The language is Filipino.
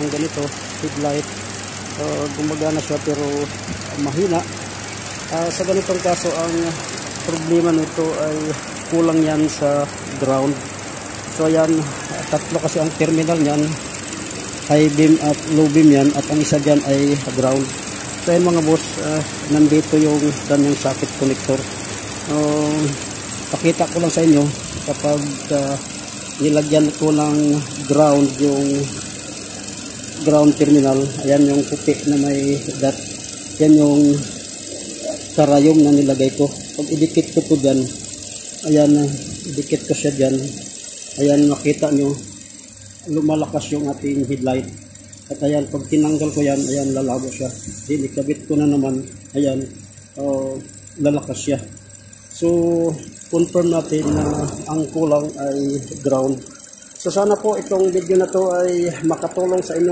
ganito, headlight. Gumagana siya pero mahina. Sa ganitong kaso, ang problema nito ay kulang yan sa ground. So ayan, tatlo kasi ang terminal niyan, high beam at low beam yan, at ang isa dyan ay ground. So ayan mga boss, nandito yung kanyang socket connector. Pakita ko lang sa inyo kapag nilagyan ko ng ground yung ground terminal. Ayan yung puti na may dot, yan yung karayom na nilagay ko. Pag idikit ko to dyan, ayan, idikit ko siya dyan, ayan, makita nyo lumalakas yung ating headlight. At ayan, pag tinanggal ko yan, ayan, lalabo siya. Ikabit ko na naman, ayan, lalakas siya. So confirm natin na ang kulang ay ground. So sana po itong video na to ay makatulong sa inyo.